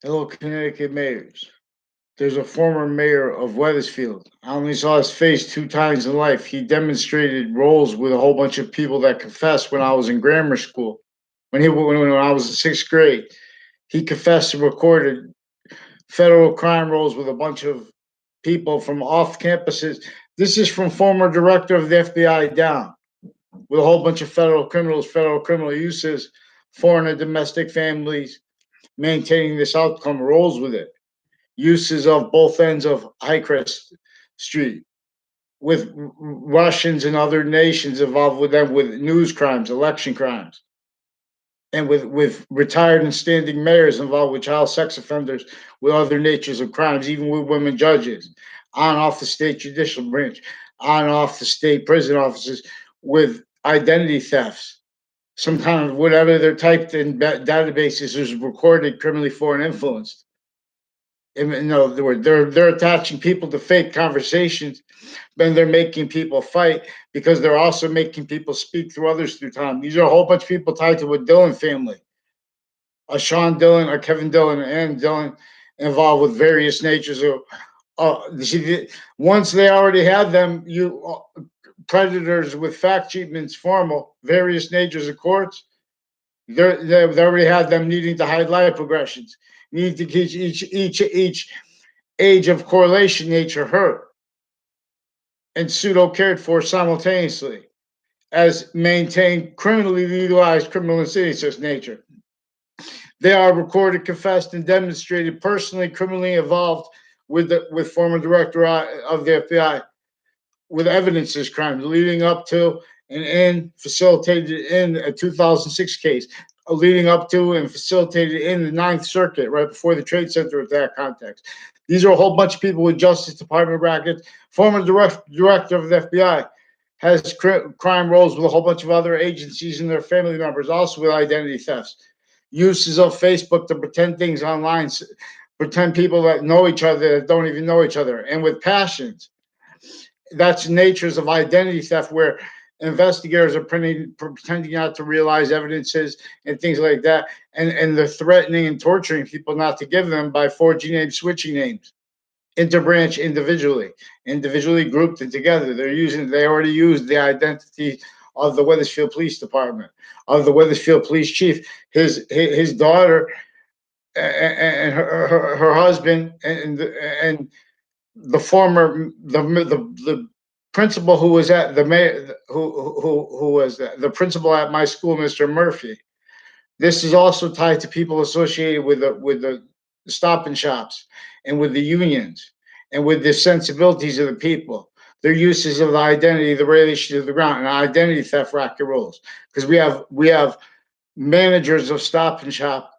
Hello, Connecticut Mayors. There's a former mayor of Weathersfield. I only saw his face two times in life. He demonstrated roles with a whole bunch of people that confessed when I was in grammar school. When I was in sixth grade, he confessed and recorded federal crime roles with a bunch of people from off campuses. This is from former director of the FBI down, with a whole bunch of federal criminals, federal criminal uses, foreign and domestic families maintaining this outcome rolls with it. Uses of both ends of Highcrest Street, with Russians and other nations involved with them, with news crimes, election crimes, and with retired and standing mayors involved with child sex offenders, with other natures of crimes, even with women judges, on off the state judicial branch, on off the state prison offices, with identity thefts. Some kind of whatever they're typed in databases is recorded criminally foreign influenced. In other words, they're attaching people to fake conversations, and they're making people fight because they're also making people speak through others through time. These are a whole bunch of people tied to a Dillon family, a Sean Dillon, a Kevin Dillon, and Ann Dillon, involved with various natures of. Once they already had them, predators with fact treatments, formal various natures of courts. They already had them needing to hide life progressions, need to teach each age of correlation nature hurt and pseudo cared for simultaneously as maintained criminally legalized criminal insidious nature. They are recorded, confessed, and demonstrated personally criminally involved with former director of the FBI with evidences crimes leading up to and in facilitated in a 2006 case, leading up to and facilitated in the Ninth Circuit right before the Trade Center attack context. These are a whole bunch of people with Justice Department brackets. Former director of the FBI has crime roles with a whole bunch of other agencies and their family members, also with identity thefts. Uses of Facebook to pretend things online, pretend people that know each other that don't even know each other, and with passions. That's natures of identity theft where investigators are pretending not to realize evidences and things like that, and they're threatening and torturing people not to give them by forging names, switching names, interbranch individually grouped and together. They already used the identity of the Weathersfield Police Department, of the Weathersfield Police Chief, his daughter, and her husband, and the former the principal who was at the mayor who was the principal at my school, Mr. Murphy. This is also tied to people associated with the stop and shops and with the unions and with the sensibilities of the people. Their uses of the identity, the relation to the ground, and identity theft racket rules. Because we have managers of stop and shop.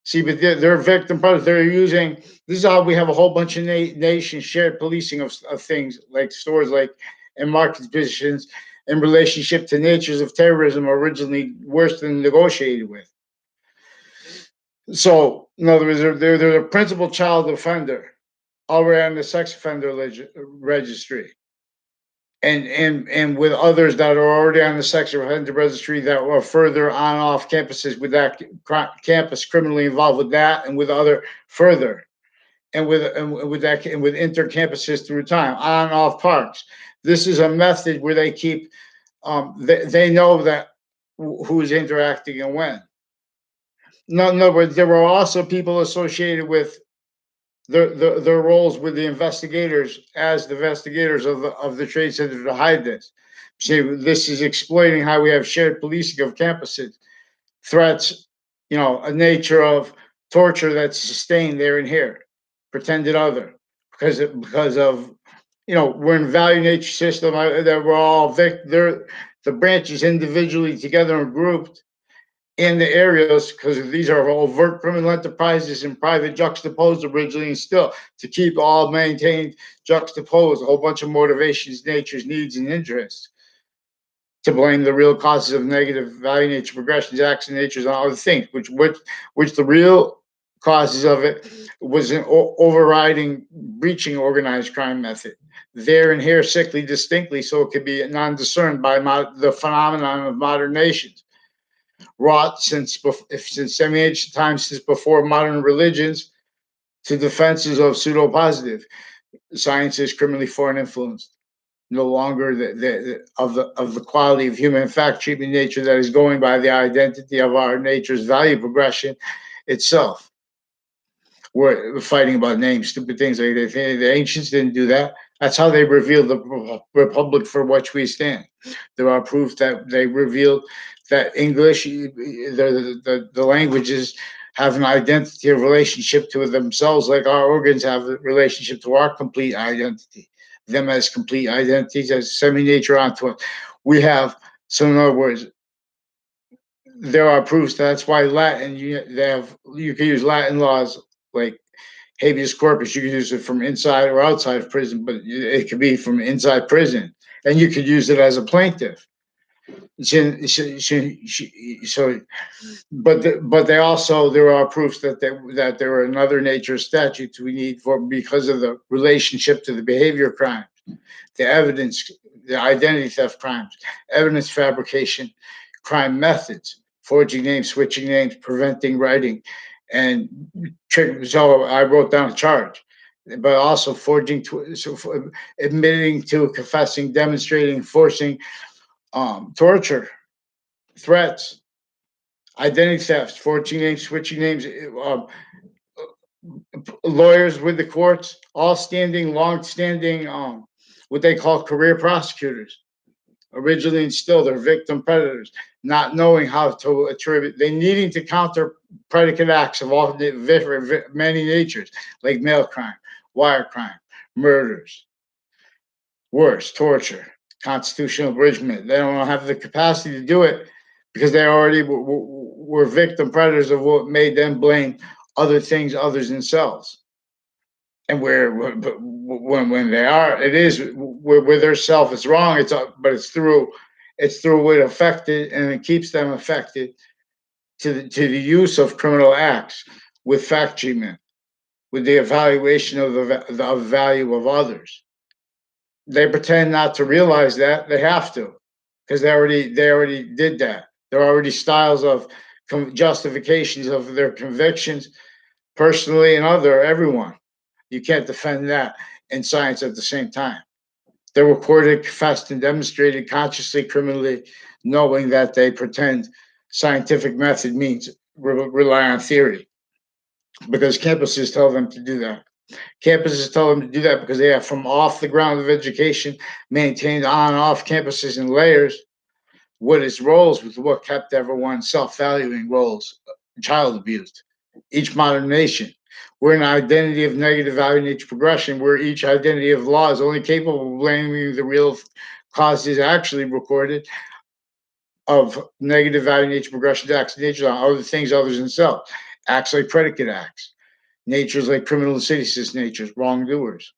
See, but they're victim partners. They're using this is how we have a whole bunch of nations shared policing of things like stores, like and market positions in relationship to natures of terrorism originally worse than negotiated with. So, in other words, they're the principal child offender already on the sex offender registry. And with others that are already on the sex offender registry that are further on off campuses with that campus criminally involved with that and with other further and with that and with inter campuses through time on and off parks. This is a method where they keep they know that who's interacting and when. No, in other words, there were also people associated with their roles with the investigators as the investigators of the trade center to hide this. See, this is exploiting how we have shared policing of campuses, threats, a nature of torture that's sustained there and here, pretended other, because of we're in value nature system that we're all they're the branches individually together and grouped in the areas because these are overt criminal enterprises and private juxtaposed originally and still to keep all maintained juxtaposed a whole bunch of motivations, natures, needs, and interests to blame the real causes of negative value nature progressions, acts, and natures, and other things, which the real causes of it was an overriding breaching organized crime method. There and here, sickly distinctly, so it could be non-discerned by the phenomenon of modern nations wrought since semi-ancient times, since before modern religions, to defenses of pseudo positive. Science is criminally foreign influenced. No longer of the quality of human fact treatment nature that is going by the identity of our nature's value progression itself. We're fighting about names, stupid things like that. The ancients didn't do that. That's how they revealed the republic for which we stand. There are proofs that they revealed that English, the languages have an identity, a relationship to themselves, like our organs have a relationship to our complete identity. Them as complete identities, as semi-nature onto it. We have, so in other words, there are proofs. That's why Latin, you can use Latin laws like habeas corpus. You can use it from inside or outside of prison, but it could be from inside prison, and you could use it as a plaintiff. So, but they also, there are proofs that there are another nature statutes we need for, because of the relationship to the behavior crime, the evidence, the identity theft crimes, evidence fabrication, crime methods, forging names, switching names, preventing writing, and so I wrote down a charge, but also forging, admitting to, confessing, demonstrating, forcing, torture, threats, identity theft, forging names, switching names, lawyers with the courts, all standing, long-standing, what they call career prosecutors. Originally and still, they're victim predators, not knowing how to attribute, they needing to counter predicate acts of all many natures, like mail crime, wire crime, murders, worse, torture, constitutional abridgment. They don't have the capacity to do it because they already were victim predators of what made them blame other things other than themselves. And when they are, it is where their self is wrong. But it's through what affected, and it keeps them affected to the use of criminal acts with fact treatment, with the evaluation of the value of others. They pretend not to realize that they have to, because they already did that. There are already styles of justifications of their convictions, personally and everyone. You can't defend that in science at the same time. They recorded, confessed, and demonstrated consciously, criminally, knowing that they pretend scientific method means rely on theory, because campuses tell them to do that. Campuses tell them to do that because they have, from off the ground of education, maintained on and off campuses in layers what is roles with what kept everyone self-valuing roles, child abused. Each modern nation, we're an identity of negative value nature progression, where each identity of law is only capable of blaming the real causes actually recorded of negative value nature progression acts of nature on other things other than self. Acts like predicate acts, natures like criminal insidious natures, wrongdoers.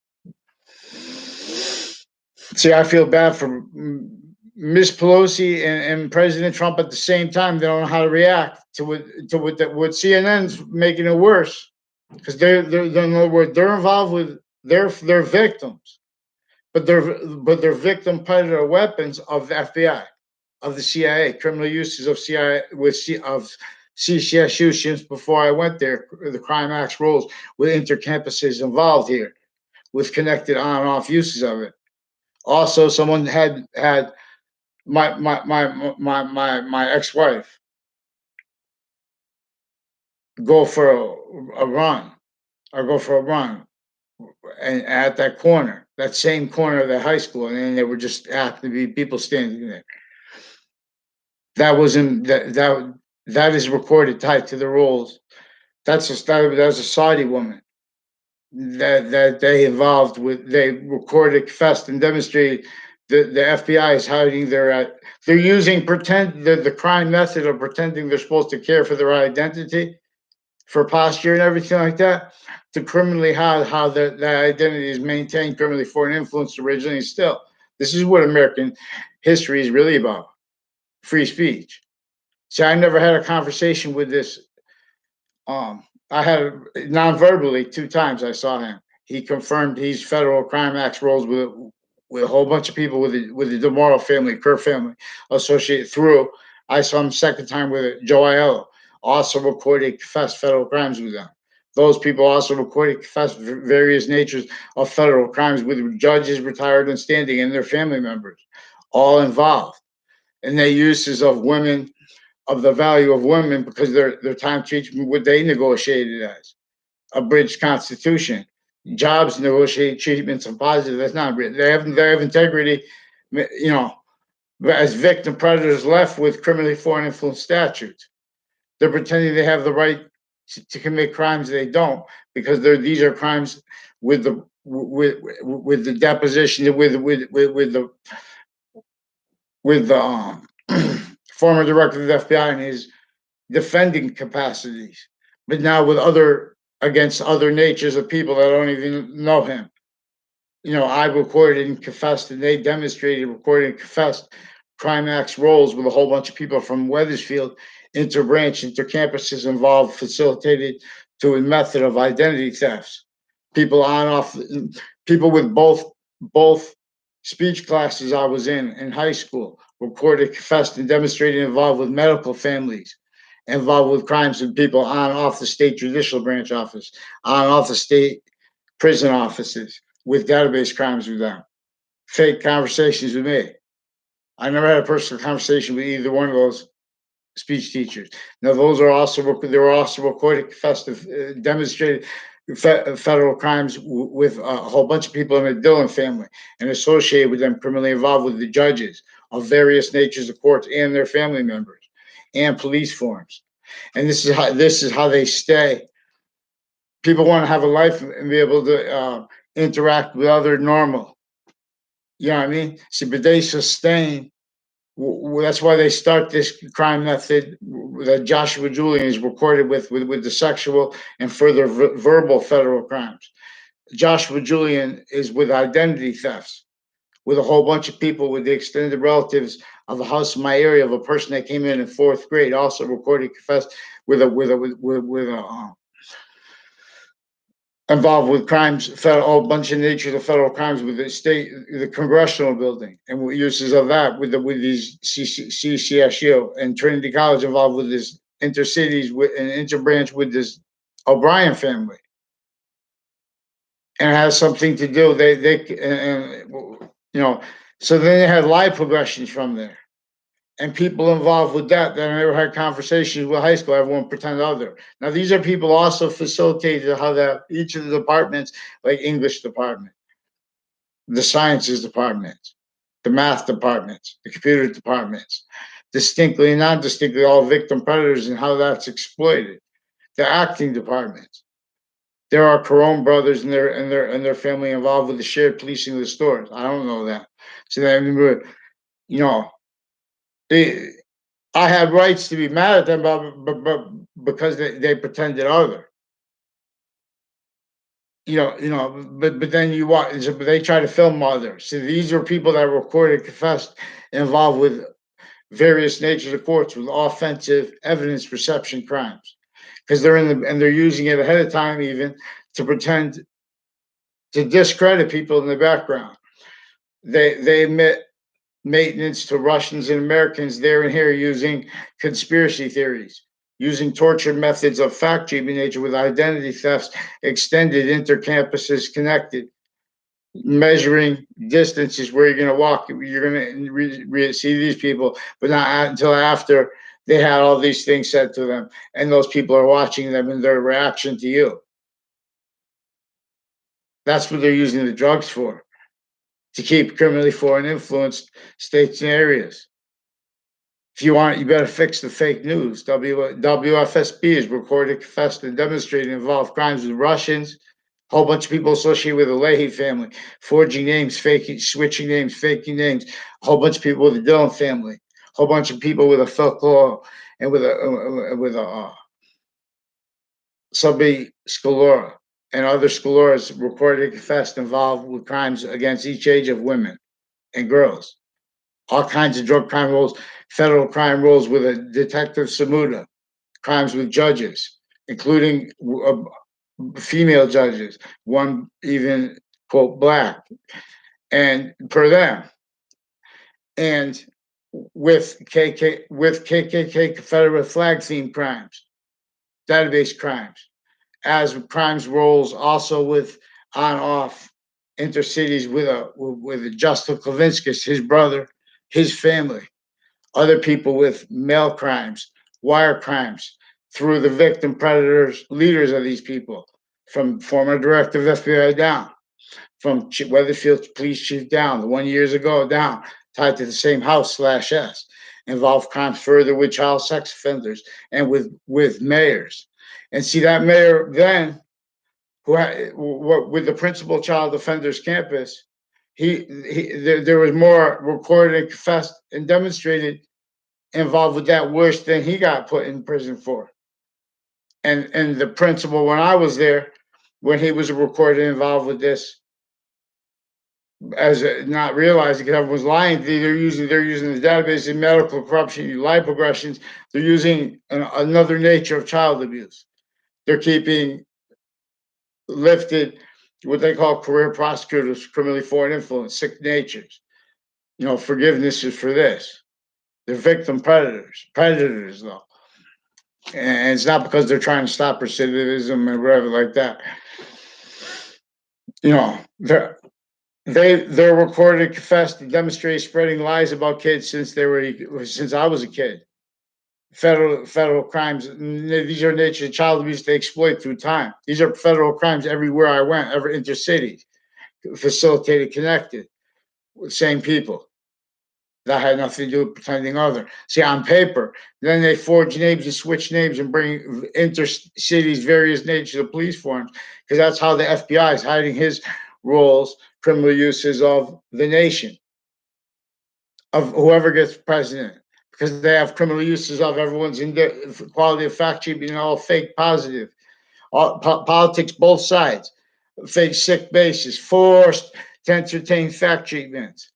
See, I feel bad for Miss Pelosi and President Trump at the same time. They don't know how to react to what CNN's making it worse, because they're in other words, they're involved with their victims, but they're victim predator weapons of the FBI, of the CIA, criminal uses of CIA of CCSU since before I went there. The crime acts rules with intercampuses involved here, with connected on and off uses of it. Also, someone had my ex-wife go for a run, or go for a run, and at that corner, that same corner of the high school, and then there were just happened to be people standing there. That was in that is recorded, tied to the rules. That's a Saudi woman that they involved with. They recorded, confessed, and demonstrated the FBI is hiding they're using the crime method of pretending they're supposed to care for their identity, for posture and everything like that, to criminally how that identity is maintained, criminally foreign influence originally and still. This is what American history is really about: free speech. See, I never had a conversation with this. I had non-verbally 2 times. I saw him. He confirmed he's federal crime acts rolls with a whole bunch of people with the DeMoro family, Kerr family associated through. I saw him second time with Joe Aiello, also recorded, confessed federal crimes with them. Those people also recorded confessed various natures of federal crimes with judges retired and standing and their family members, all involved. And their uses of women, of the value of women, because their time treatment, what they negotiated as a bridge constitution, jobs negotiate treatments of positive. That's not written. They have integrity, you know, as victim predators left with criminally foreign influence statutes. They're pretending they have the right to commit crimes they don't, because these are crimes with with the deposition with the former director of the FBI and his defending capacities, but now with other against other natures of people that don't even know him. I recorded and confessed, and they demonstrated, recorded and confessed crime acts roles with a whole bunch of people from Weathersfield, interbranch, intercampuses involved, facilitated to a method of identity thefts. People on off, people with both speech classes I was in high school recorded, confessed, and demonstrated involved with medical families, involved with crimes with people on off the state judicial branch office, on off the state prison offices with database crimes with them, fake conversations with me. I never had a personal conversation with either one of those speech teachers. Now, they were also recorded, confessed, demonstrated federal crimes with a whole bunch of people in the Dillon family and associated with them, criminally involved with the judges of various natures of courts and their family members and police forms. And this is how they stay. People want to have a life and be able to interact with other normal. You know what I mean? See, but they sustain. That's why they start this crime method that Joshua Julian is recorded with the sexual and further verbal federal crimes. Joshua Julian is with identity thefts, with a whole bunch of people, with the extended relatives of a house in my area of a person that came in fourth grade, also recorded, confessed with a involved with crimes, a bunch of nature of federal crimes with the congressional building, and uses of that with these CCSU and Trinity College involved with this intercities with an interbranch with this O'Brien family, and it has something to do. And so then they had live progressions from there. And people involved with that I never had conversations with high school. Everyone pretend other. Now these are people also facilitated how that each of the departments, like English department, the sciences departments, the math departments, the computer departments, distinctly and non-distinctly all victim predators and how that's exploited. The acting departments. There are Carone brothers and their family involved with the shared policing of the stores. I don't know that. So that you know, they I had rights to be mad at them, but because they pretended other. But then you watch, but they try to film others. So these are people that recorded, confessed, involved with various natures of courts with offensive evidence reception crimes, because they're using it ahead of time even to pretend to discredit people in the background. They admit maintenance to Russians and Americans there and here using conspiracy theories, using tortured methods of fact treatment nature with identity thefts, extended intercampuses connected, measuring distances where you're going to walk. You're going to see these people, but not until after they had all these things said to them, and those people are watching them and their reaction to you. That's what they're using the drugs for, to keep criminally foreign influenced states and areas. If you want, you better fix the fake news. WFSB is recorded, confessed, and demonstrated involved crimes with Russians, a whole bunch of people associated with the Leahy family, forging names, faking, switching names, faking names, a whole bunch of people with the Dillon family, a whole bunch of people with a folklore and with a subby Scalora and other Scaloras recorded, confessed, involved with crimes against each age of women and girls. All kinds of drug crime roles, federal crime roles with a detective Samuda, crimes with judges, including female judges, one even quote black, and per them, and with KKK Confederate flag theme crimes, database crimes, as crimes rolls, also with on off intercities with Justin Klavinskis, his brother, his family, other people with mail crimes, wire crimes, through the victim predators, leaders of these people, from former director of FBI down, from Weatherfield police chief down, the 1 years ago down, tied to the same house slash S, involved crimes further with child sex offenders and with mayors. And see that mayor then, with the principal child offenders campus, there was more recorded and confessed and demonstrated involved with that worse than he got put in prison for. And the principal, when I was there, when he was recorded involved with this, as not realizing because everyone's lying, they're using the database in medical corruption, lipoaggressions. They're using another nature of child abuse. They're keeping lifted what they call career prosecutors, criminally foreign influence, sick natures. Forgiveness is for this. They're victim predators though. And it's not because they're trying to stop recidivism and whatever like that. They're recorded, confessed, and demonstrated spreading lies about kids since I was a kid. Federal crimes. These are nature of child abuse they exploit through time. These are federal crimes everywhere I went, every intercity, facilitated, connected with same people. That had nothing to do with pretending other. See, on paper, then they forge names and switch names and bring intercities, various natures of police forms, because that's how the FBI is hiding his roles, criminal uses of the nation, of whoever gets president, because they have criminal uses of everyone's quality of fact sheet being all fake positive, all politics, both sides, fake sick bases, forced to entertain fact treatments.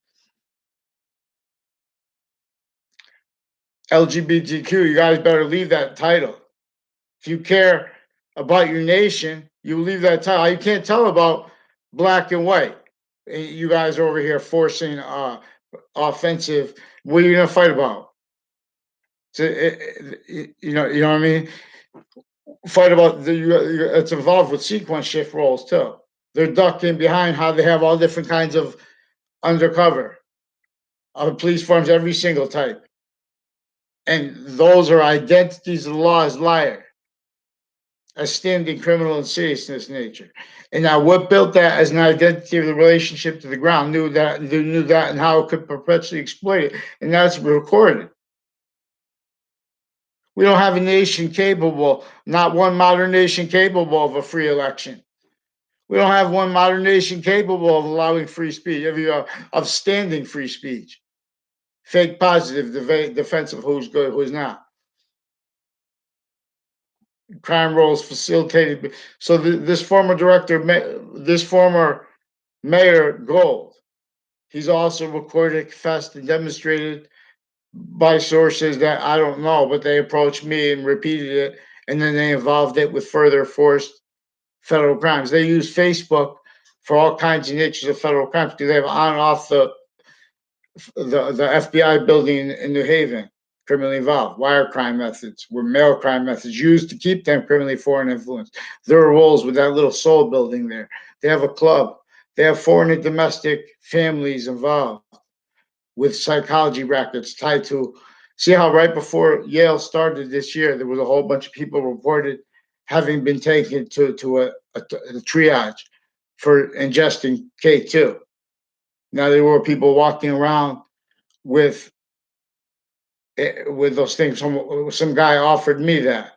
LGBTQ, you guys better leave that title. If you care about your nation, you leave that title. You can't tell about black and white. You guys are over here forcing offensive. What are you gonna fight about? So, you know what I mean. Fight about it's involved with sequence shift roles too. They're ducking behind how they have all different kinds of undercover police forms, every single type, and those are identities of the law as liar, as standing criminal and seriousness nature. And now what built that as an identity of the relationship to the ground knew that, and how it could perpetually exploit it, and that's recorded. We don't have a nation capable, not one modern nation capable of a free election. We don't have one modern nation capable of allowing free speech, of standing free speech. Fake positive defense of who's good, who's not. Crime rolls facilitated. So this former mayor Gold, he's also recorded, confessed, and demonstrated by sources that I don't know, but they approached me and repeated it, and then they involved it with further forced federal crimes. They use Facebook for all kinds of niches of federal crimes because they have on and off the FBI building in New Haven, criminally involved. Wire crime methods were mail crime methods used to keep them criminally foreign influence. There are roles with that little soul building there. They have a club. They have foreign and domestic families involved with psychology records tied to. See how right before Yale started this year, there was a whole bunch of people reported having been taken to a triage for ingesting K2. Now there were people walking around with those things. Some guy offered me that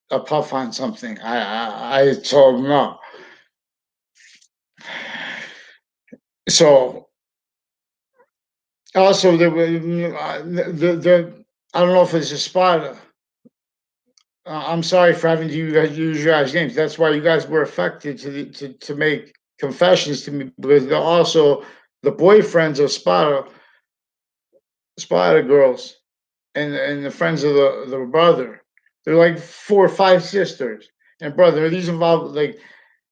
a puff on something. I told him no. So also the I don't know if it's a spot. I'm sorry for having to use your guys' names. That's why you guys were affected to make confessions to me, because they're also the boyfriends of Spada girls and the friends of the brother. They're like 4 or 5 sisters and brother. These involved, like,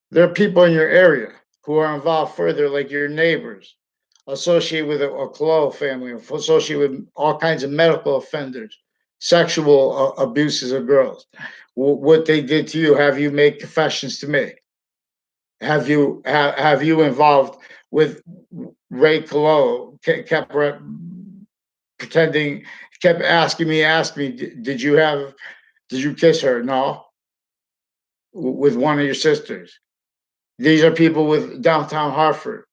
there are people in your area who are involved further, like your neighbors, associated with a Colo family, associated with all kinds of medical offenders, sexual abuses of girls. What they did to you? Have you made confessions to me? Have you involved with Ray Colo? Kept pretending, kept asking me, did you have, did you kiss her? No, with one of your sisters. These are people with downtown Hartford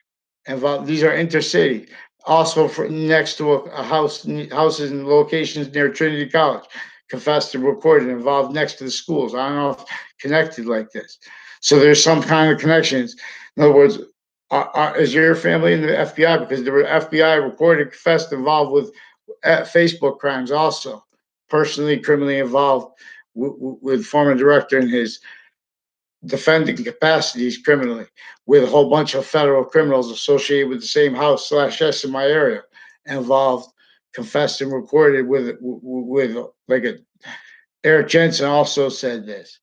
involved. These are intercity. Also, for, next to a house, houses and locations near Trinity College, confessed and recorded, involved next to the schools. I don't know if connected like this. So there's some kind of connections. In other words, is your family in the FBI? Because the FBI recorded, confessed, involved with Facebook crimes, also personally, criminally involved with former director and his defending capacities criminally with a whole bunch of federal criminals associated with the same house slash S in my area involved, confessed and recorded with like a Eric Jensen also said this,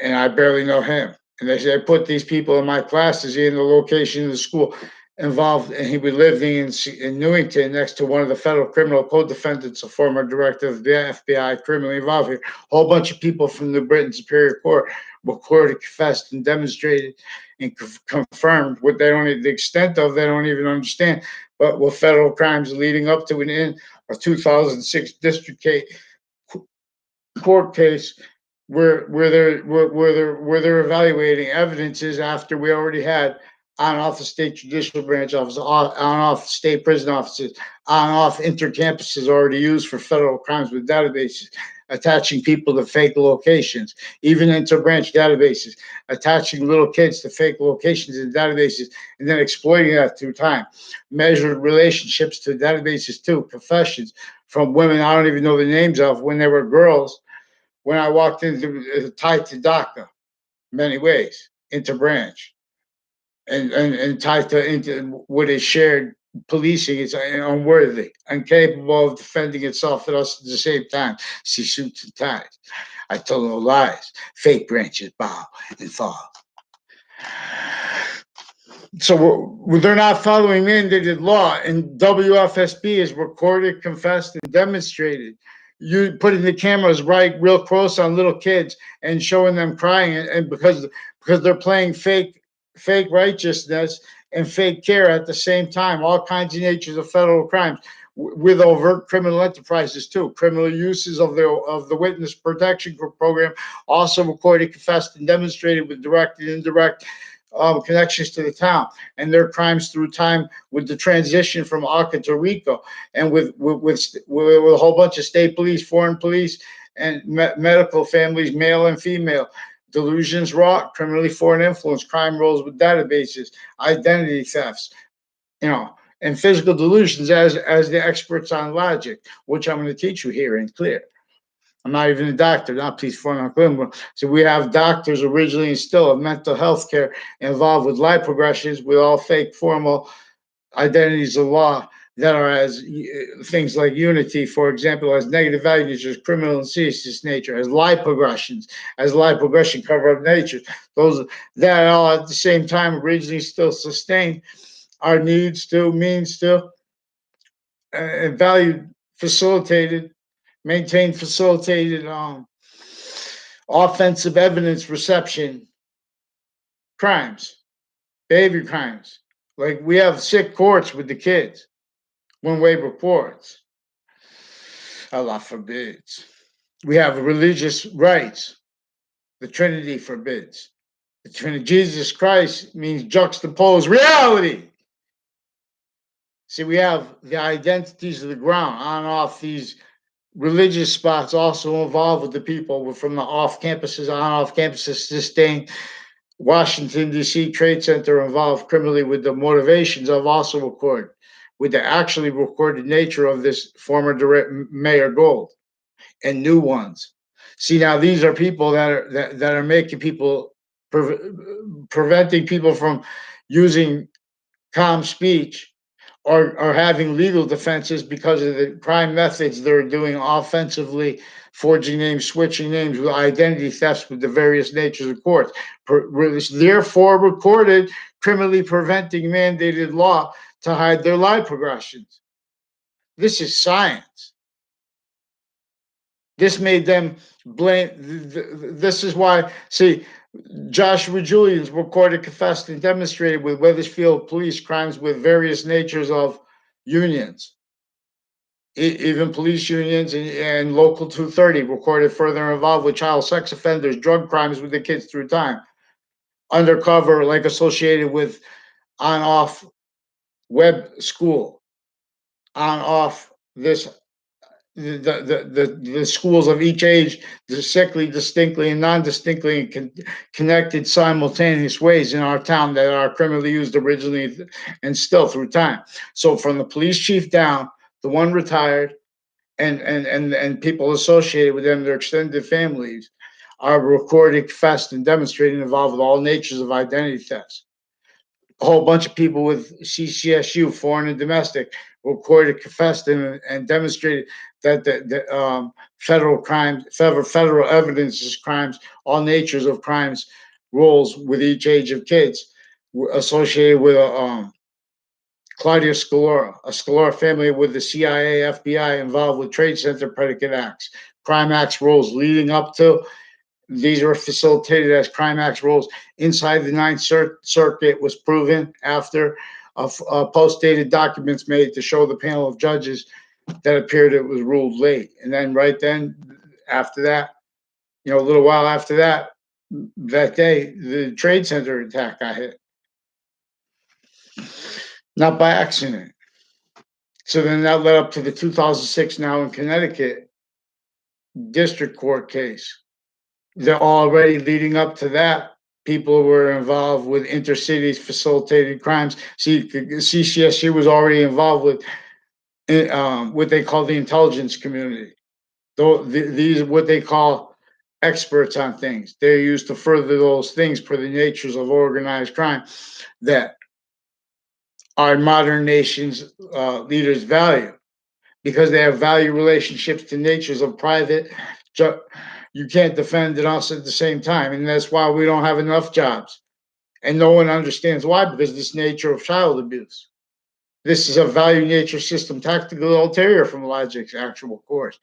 and I barely know him. And they said I put these people in my classes in the location of the school involved, and he was living in Newington next to one of the federal criminal co-defendants, a former director of the FBI, criminally involved here. A whole bunch of people from the Britain Superior Court recorded, confessed, and demonstrated and confirmed what they don't, the extent of they don't even understand, but what federal crimes leading up to and in a 2006 district court case where they're evaluating evidences after we already had on off the state judicial branch office, on off state prison offices, on off intercampuses already used for federal crimes with databases, attaching people to fake locations, even interbranch databases, attaching little kids to fake locations in databases, and then exploiting that through time. Measured relationships to databases too, confessions from women I don't even know the names of when they were girls when I walked into tied to DACA, many ways, into branch, and tied to into what is shared policing is unworthy, incapable of defending itself at us at the same time. She suits and ties. I tell no lies. Fake branches bow and fall. So they're not following mandated law, and WFSB is recorded, confessed, and demonstrated. You putting the cameras right real close on little kids and showing them crying, and because they're playing fake righteousness and fake care at the same time, all kinds of natures of federal crimes with overt criminal enterprises too, criminal uses of the witness protection program, also recorded, confessed, and demonstrated with direct and indirect connections to the town and their crimes through time with the transition from ACA to RICO and with a whole bunch of state police, foreign police, and medical families, male and female. Delusions wrought, criminally foreign influence, crime rolls with databases, identity thefts, and physical delusions as the experts on logic, which I'm going to teach you here in clear. I'm not even a doctor, not please for on clinical. So we have doctors originally and still of mental health care involved with life progressions with all fake formal identities of law that are as things like unity, for example, as negative values, as criminal and serious nature, as life progressions, as life progression cover up nature. Those that all at the same time originally still sustain our needs to, means to, and value facilitated maintain facilitated offensive evidence reception crimes, behavior crimes. Like we have sick courts with the kids when we reports. Allah forbids. We have religious rights. The Trinity forbids. The Trinity, Jesus Christ means juxtapose reality. See, we have the identities of the ground on and off these religious spots also involved with the people from the off campuses, on off campuses, sustained Washington, D.C. Trade Center involved criminally with the motivations of also recorded, with the actually recorded nature of this former Mayor Gold and new ones. See, now these are people that are making people, preventing people from using calm speech or having legal defenses because of the crime methods they're doing offensively, forging names, switching names with identity thefts with the various natures of courts. Therefore, recorded, criminally preventing mandated law to hide their life progressions. This is science. This made them blame. This is why, see, Joshua Julians recorded, confessed, and demonstrated with Wethersfield police crimes with various natures of unions. Even police unions and Local 230 recorded further involved with child sex offenders, drug crimes with the kids through time. Undercover, like associated with on off web school, on off this the schools of each age, distinctly, distinctly, and non-distinctly connected simultaneous ways in our town that are criminally used originally and still through time. So from the police chief down, the one retired, and people associated with them, their extended families, are recorded, confessed, and demonstrated involved with all natures of identity thefts. A whole bunch of people with CCSU, foreign and domestic, recorded, confessed, and demonstrated that the federal crimes, federal evidence crimes, all natures of crimes, roles with each age of kids associated with Claudia Scalora, a Scalora family with the CIA, FBI involved with Trade Center predicate acts, crime acts roles leading up to. These were facilitated as crime acts rules inside the Ninth Circuit was proven after post-dated documents made to show the panel of judges that appeared it was ruled late. And then right then, after that, a little while after that, that day, the Trade Center attack got hit. Not by accident. So then that led up to the 2006 now in Connecticut district court case. They're already leading up to that. People were involved with intercities facilitated crimes. See, CCSU was already involved with what they call the intelligence community. Though these what they call experts on things. They're used to further those things per the natures of organized crime that our modern nation's leaders value because they have value relationships to natures of private. You can't defend it us at the same time, and that's why we don't have enough jobs, and no one understands why because this nature of child abuse. This is a value nature system tactical ulterior from logic's actual course.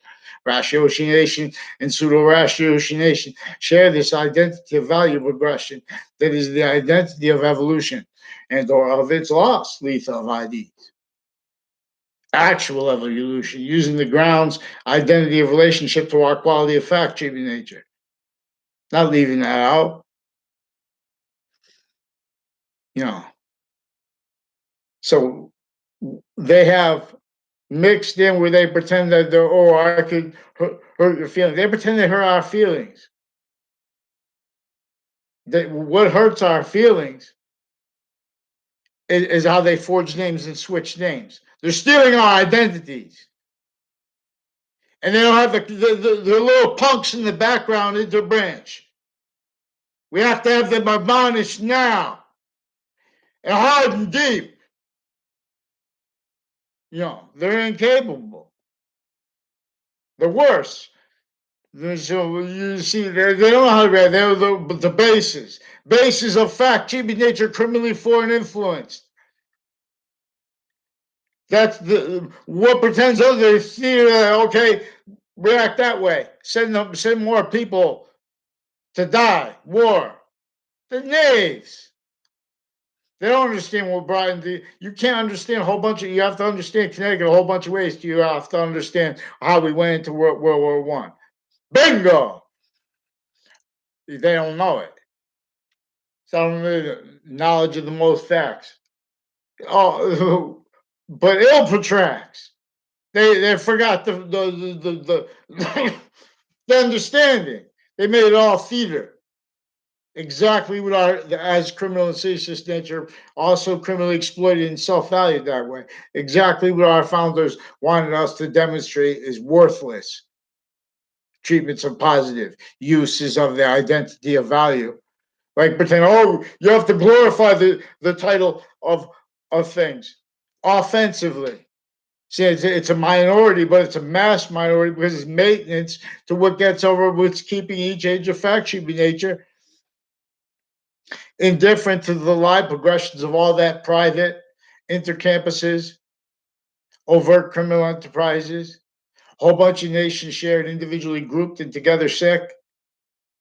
Ratiocination and pseudo ratiocination share this identity of value progression that is the identity of evolution and or of its loss, lethal of ID. Actual evolution using the ground's identity of relationship to our quality of fact treatment nature. Not leaving that out, you know. So they have mixed in where they pretend that they're, oh, I could hurt your feelings. They pretend they hurt our feelings. What hurts our feelings is how they forge names and switch names. They're stealing our identities. And they don't have the little punks in the background in their branch. We have to have them admonished now and hard and deep. They're incapable. They're worse. So you see, they don't know how to read. They're the bases of fact, cheap nature, criminally foreign influenced. That's what pretends others see. Okay, react that way. Send more people to die. War. The knaves. They don't understand what Brian did. You can't understand a whole bunch of. You have to understand Connecticut a whole bunch of ways. You have to understand how we went into World War One. Bingo. They don't know it. Some knowledge of the most facts. Oh, but ill protracts. They forgot the understanding. They made it all theater. Exactly what our as criminal and seditious nature also criminally exploited and self-valued that way. Exactly what our founders wanted us to demonstrate is worthless treatments of positive uses of the identity of value. Like pretend, oh, you have to glorify the title of things offensively. See, it's a minority, but it's a mass minority because it's maintenance to what gets over what's keeping each age of fact treatment nature indifferent to the live progressions of all that private intercampuses, overt criminal enterprises, whole bunch of nations shared, individually grouped and together sick.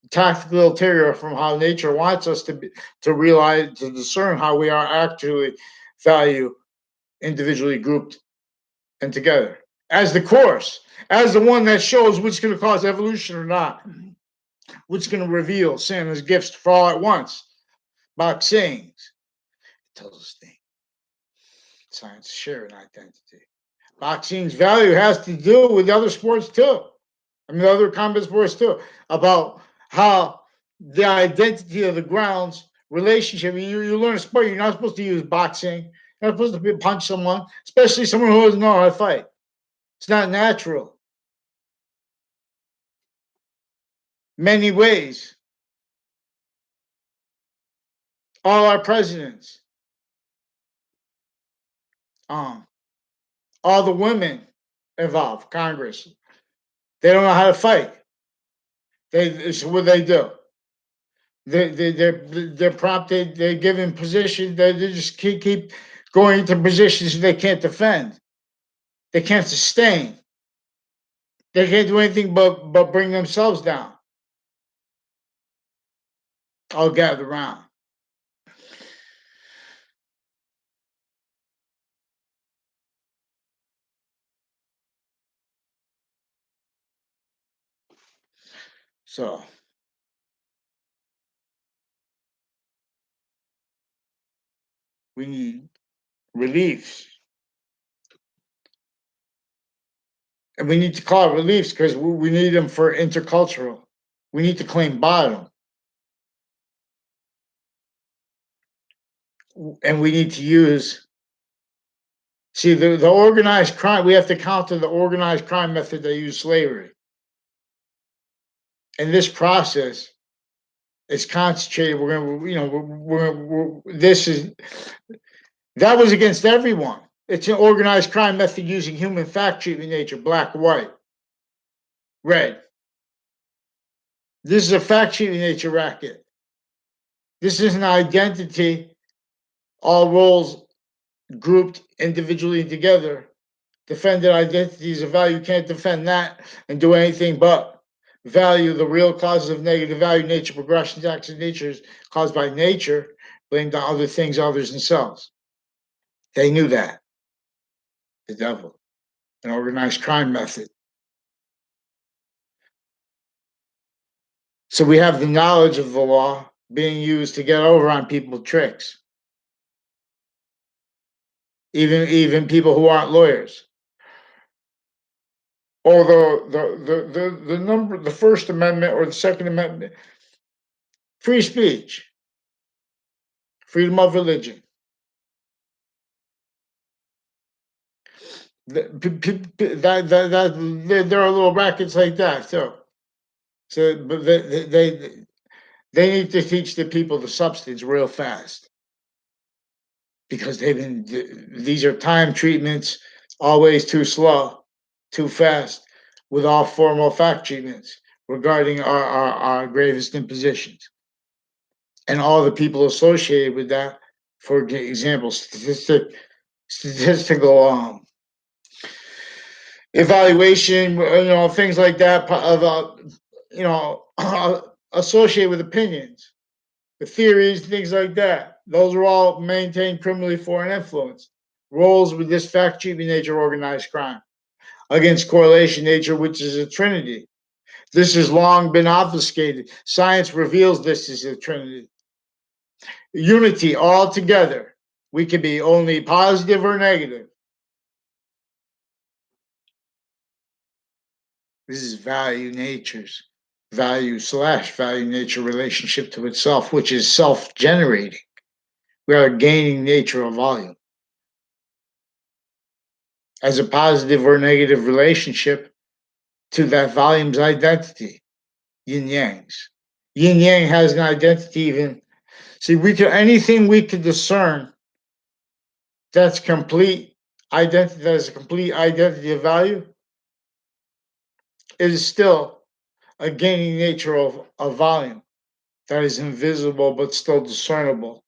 Tactical ulterior from how nature wants us to realize, to discern how we are actually value individually grouped and together as the course, as the one that shows what's going to cause evolution or not, what's going to reveal Santa's gifts for all at once. Box sayings tells us things. Science sharing identity. Boxing's value has to do with other sports too. I mean, other combat sports too, about how the identity of the grounds relationship. You learn a sport, you're not supposed to use boxing. You're not supposed to punch someone, especially someone who doesn't know how to fight. It's not natural. Many ways. All our presidents, um, all the women involved, Congress, they don't know how to fight. So what they do? They're prompted. They're given positions. They just keep going into positions they can't defend. They can't sustain. They can't do anything but bring themselves down. All gathered around. So we need reliefs, and we need to call it reliefs because we need them for intercultural. We need to claim bottom, and we need to use. See, the organized crime, we have to counter the organized crime method that used slavery. And this process is concentrated. We're going to, this is, that was against everyone. It's an organized crime method using human fact treatment nature, black, white, red. This is a fact treatment nature racket. This is an identity, all roles grouped individually together. Defended identities of value. You can't defend that and do anything but value the real causes of negative value, nature, progressions, acts of nature caused by nature, blamed on other things, others, themselves. They knew that. The devil, an organized crime method. So we have the knowledge of the law being used to get over on people's tricks. Even people who aren't lawyers. Although the number, the First Amendment or the Second Amendment, free speech, freedom of religion. There are little rackets like that too. So, but they need to teach the people the substance real fast because these are time treatments, always too slow, too fast, with all formal fact treatments regarding our gravest impositions and all the people associated with that. For example, statistical evaluation, things like that, associated with opinions, the theories, things like that. Those are all maintained criminally foreign influence. Roles with this fact treatment nature organized crime against correlation nature, which is a trinity. This has long been obfuscated. Science reveals this is a trinity. Unity all together. We can be only positive or negative. This is value nature's value/value nature relationship to itself, which is self-generating. We are gaining nature of volume as a positive or negative relationship to that volume's identity. Yin Yang's. Yin Yang has an identity even. See, anything we could discern that's complete identity, that is a complete identity of value, is still a gaining nature of volume that is invisible but still discernible.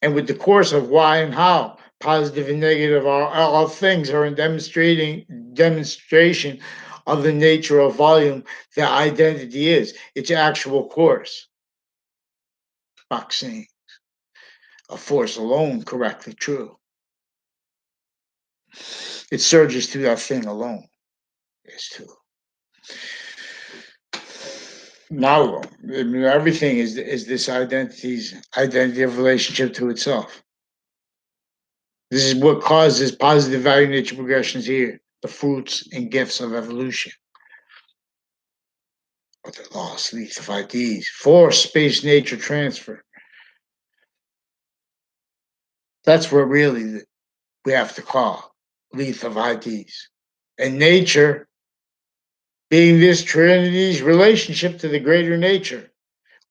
And with the course of why and how positive and negative, all things are in demonstration of the nature of volume that identity is, its actual course. Boxing, a force alone, correctly true. It surges through that thing alone. It's true. Now, I mean, everything is this identity of relationship to itself. This is what causes positive value nature progressions here, the fruits and gifts of evolution. Or the lost leaf of IDs, force space nature transfer. That's what really we have to call leaf of IDs. And nature being this trinity's relationship to the greater nature,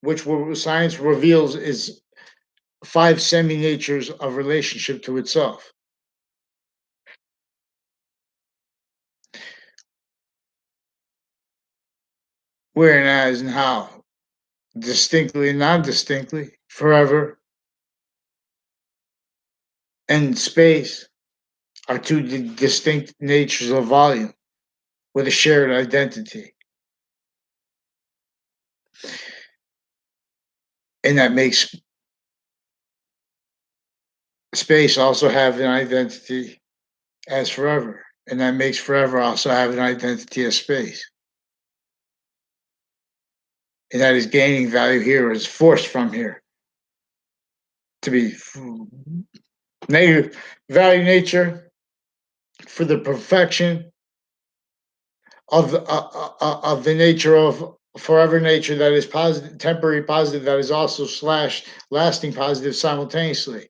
which science reveals is 5 semi-natures of relationship to itself. Where and as and how, distinctly and non-distinctly, forever and space are two distinct natures of volume with a shared identity. And that makes space also have an identity as forever. And that makes forever also have an identity as space. And that is gaining value here, is forced from here to be negative value nature for the perfection of the nature of forever nature that is positive, temporary positive, that is also slash lasting positive simultaneously.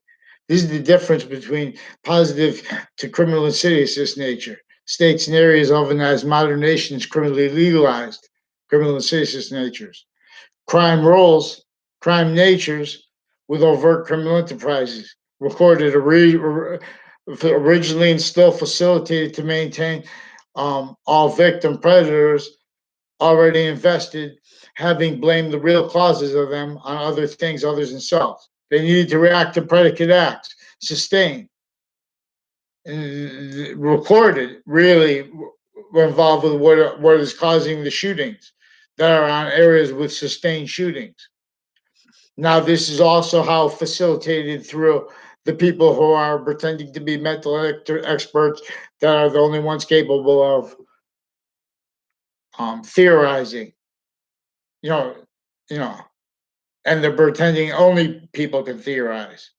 This is the difference between positive to criminal insidiousness nature. States and areas often as modern nations criminally legalized criminal insidiousness natures. Crime roles, crime natures with overt criminal enterprises recorded originally and still facilitated to maintain all victim predators already invested, having blamed the real causes of them on other things other than self. They needed to react to predicate acts, sustain, and recorded really were involved with what is causing the shootings that are on areas with sustained shootings. Now, this is also how facilitated through the people who are pretending to be mental experts that are the only ones capable of theorizing, you know, you know, and they're pretending only people can theorize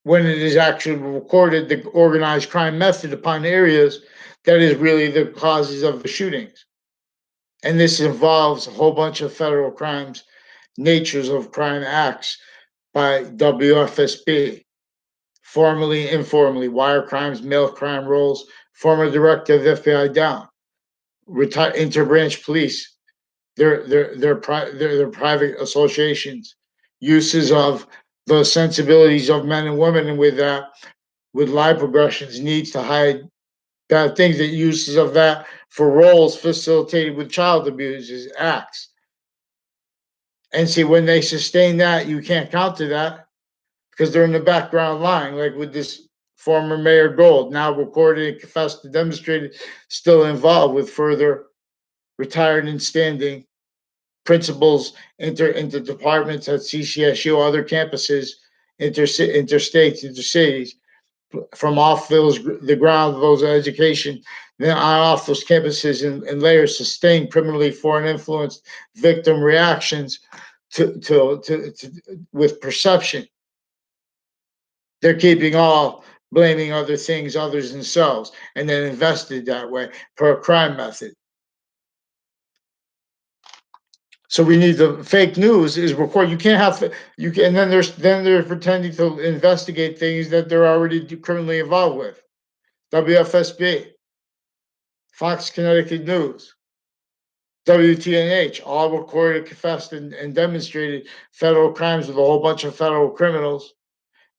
when it is actually recorded the organized crime method upon areas that is really the causes of the shootings. And this involves a whole bunch of federal crimes, natures of crime acts by WFSB, formally, informally, wire crimes, mail crime rolls, former director of the FBI down, interbranch police, their private associations, uses of the sensibilities of men and women, and with that, with lie progressions, needs to hide bad things, that uses of that for roles facilitated with child abuses acts. And see, when they sustain that, you can't counter that because they're in the background lying, like with this former Mayor Gold, now recorded and confessed and demonstrated, still involved with further retired and standing principals, inter departments at CCSU, other campuses, interstates, intercities, from off the ground of those education, then on off those campuses and layers sustain criminally foreign influenced victim reactions to with perception. They're keeping all blaming other things, others themselves, and then invested that way per a crime method. So we need the fake news is recorded. You can't have you can, and then they're pretending to investigate things that they're already criminally involved with. WFSB, Fox Connecticut News, WTNH, all recorded, confessed, and demonstrated federal crimes with a whole bunch of federal criminals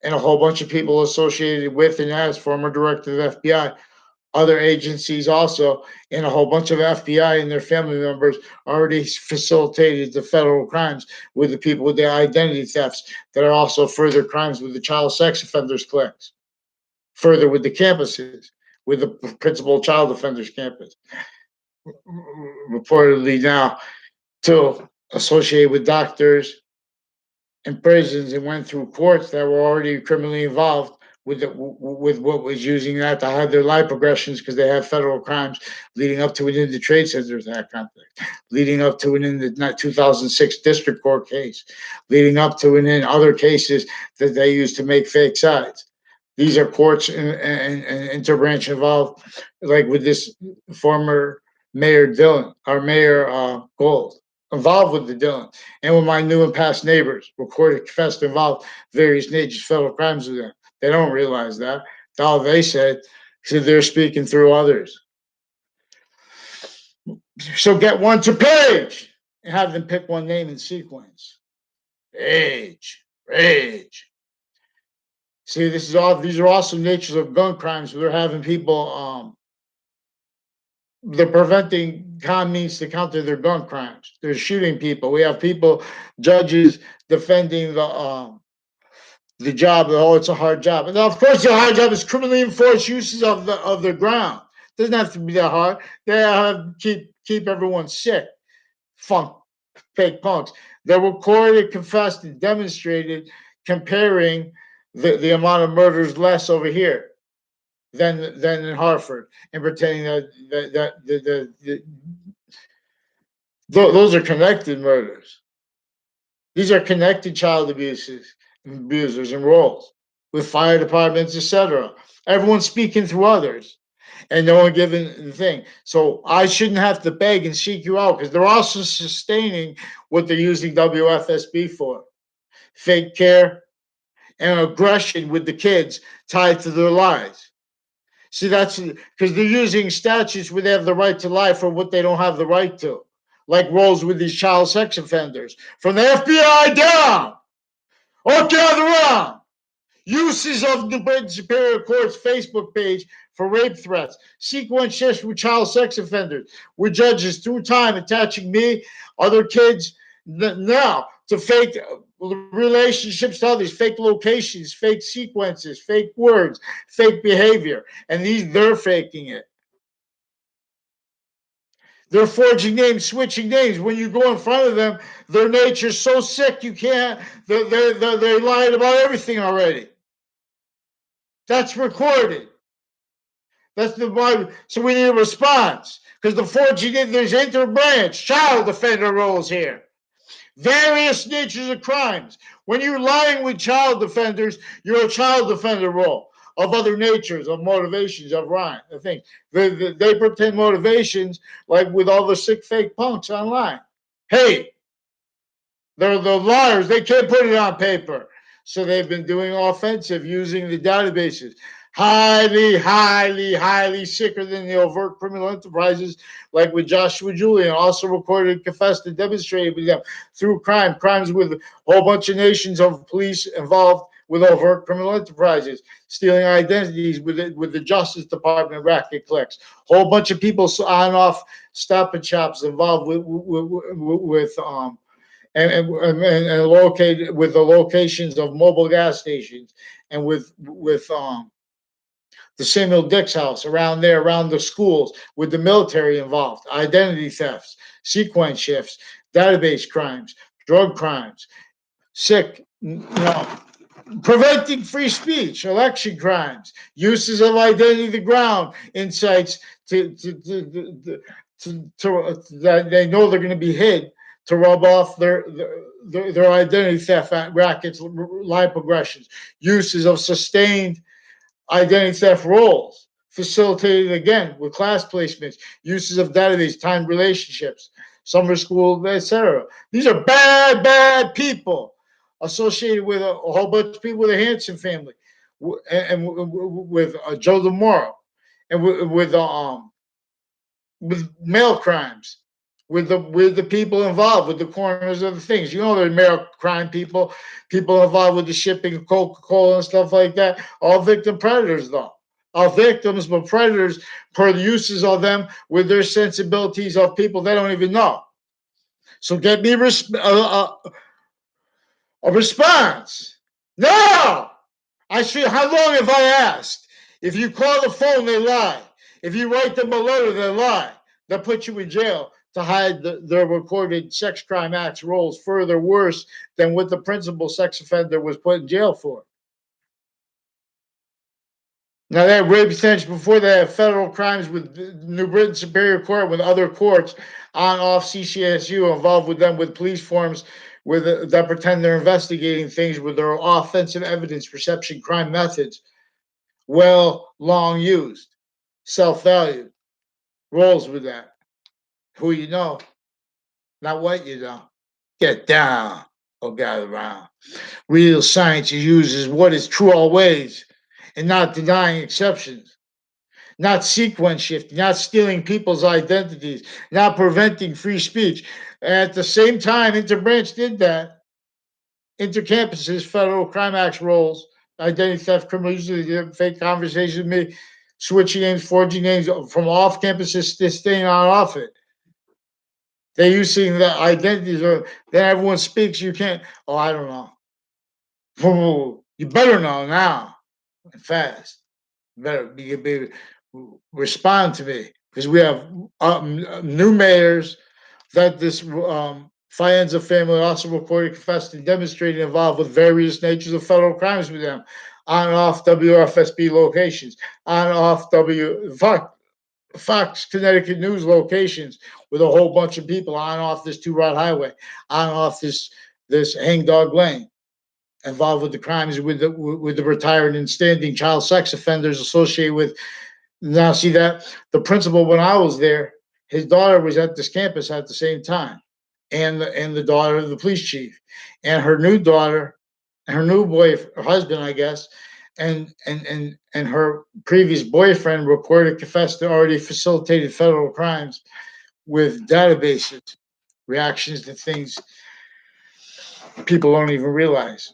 and a whole bunch of people associated with and as former director of the FBI, other agencies also, and a whole bunch of FBI and their family members already facilitated the federal crimes with the people with their identity thefts that are also further crimes with the child sex offenders cliques. further with the campuses, with the principal child offenders campus, reportedly now to associate with doctors and prisons and went through courts that were already criminally involved with what was using that to hide their life progressions because they have federal crimes leading up to and in the Trade Centers Act conflict, leading up to and in the 2006 district court case, leading up to and in other cases that they used to make fake sides. These are courts and interbranch involved, like with this former Mayor Dillon, our Mayor Gold, involved with the Dillon, and with my new and past neighbors, recorded, confessed, involved various nature's federal crimes with them. They don't realize that. That's all they said. So they're speaking through others. So get one to page and have them pick one name in sequence. Rage. See, this is all. These are also natures of gun crimes. They're having people. They're preventing means to counter their gun crimes. They're shooting people. We have people, judges defending the job. Oh, it's a hard job. And of course, the hard job is criminally enforced uses of the ground. It doesn't have to be that hard. They have to keep everyone sick. Fake punks. They recorded, confessed, and demonstrated comparing the amount of murders less over here than in Hartford, and pretending that those are connected murders. These are connected child abusers and roles with fire departments, etc. Everyone's speaking through others, and no one giving the thing. So I shouldn't have to beg and seek you out because they're also sustaining what they're using WFSB for: fake care and aggression with the kids tied to their lives. See, that's because they're using statutes where they have the right to life or what they don't have the right to, like roles with these child sex offenders from the FBI down, all gather around. Uses of the Britain Superior Court's Facebook page for rape threats. Sequence shifts with child sex offenders, with judges through time attaching me, other kids, now to fake relationships to others, fake locations, fake sequences, fake words, fake behavior. And they're faking it. They're forging names, switching names. When you go in front of them, their nature's so sick you can't. They're lying about everything already. That's recorded. That's the one. So we need a response because the forging in there's interbranch child offender roles here. Various natures of crimes. When you're lying with child offenders, you're a child offender role of other natures, of motivations, of rhyme. I think they pretend motivations like with all the sick fake punks online. Hey, they're the liars. They can't put it on paper. So they've been doing offensive using the databases. Highly sicker than the overt criminal enterprises, like with Joshua Julian, also recorded, confessed, and demonstrated with them through crimes with a whole bunch of nations of police involved with overt criminal enterprises, stealing identities with the Justice Department racket clicks, whole bunch of people on and off Stop and Shops involved with and located with the locations of mobile gas stations and with the Samuel Dix house around there, around the schools, with the military involved, identity thefts, sequence shifts, database crimes, drug crimes, preventing free speech, election crimes, uses of identity the ground, insights that they know they're going to be hid to rub off their identity theft rackets, line progressions, uses of sustained identity theft roles, facilitated again with class placements, uses of database, timed relationships, summer school, etc. These are bad people associated with a whole bunch of people with the Hanson family, and with Joe DeMoro, and with mail crimes, with the people involved, with the corners of the things. You know, the mail crime people involved with the shipping of Coca-Cola and stuff like that. All victim predators, though. All victims, but predators per the uses of them with their sensibilities of people they don't even know. So get me a response. No! How long have I asked? If you call the phone, they lie. If you write them a letter, they lie. They'll put you in jail to hide their recorded sex crime acts rolls further worse than what the principal sex offender was put in jail for. Now they have rape detention before they have federal crimes with New Britain Superior Court with other courts on off CCSU involved with them with police forms with that pretend they're investigating things with their offensive evidence perception crime methods. Well, long used, self-valued, rolls with that. Who you know, not what you know. Get down or gather round. Real science uses what is true always and not denying exceptions, not sequence shifting, not stealing people's identities, not preventing free speech. At the same time, Interbranch did that. Intercampuses, federal crime acts rolls, identity theft, criminal usually fake conversations with me, switching names, forging names from off campuses, staying on off it. They using the identities, or then everyone speaks. You can't. Oh, I don't know. Oh, you better know now, and fast. You better be respond to me because we have new mayors that this Fianza family also reported, confessed, and demonstrated involved with various natures of federal crimes with them on and off WFSB locations, on and off Fox Connecticut News locations with a whole bunch of people on and off this two-route highway, on and off this hangdog lane, involved with the crimes with the retired and standing child sex offenders associated with. Now, see that the principal when I was there, his daughter was at this campus at the same time, and the daughter of the police chief, and her new daughter, and her new husband, I guess, and her previous boyfriend reported confessed to already facilitated federal crimes with databases, reactions to things people don't even realize.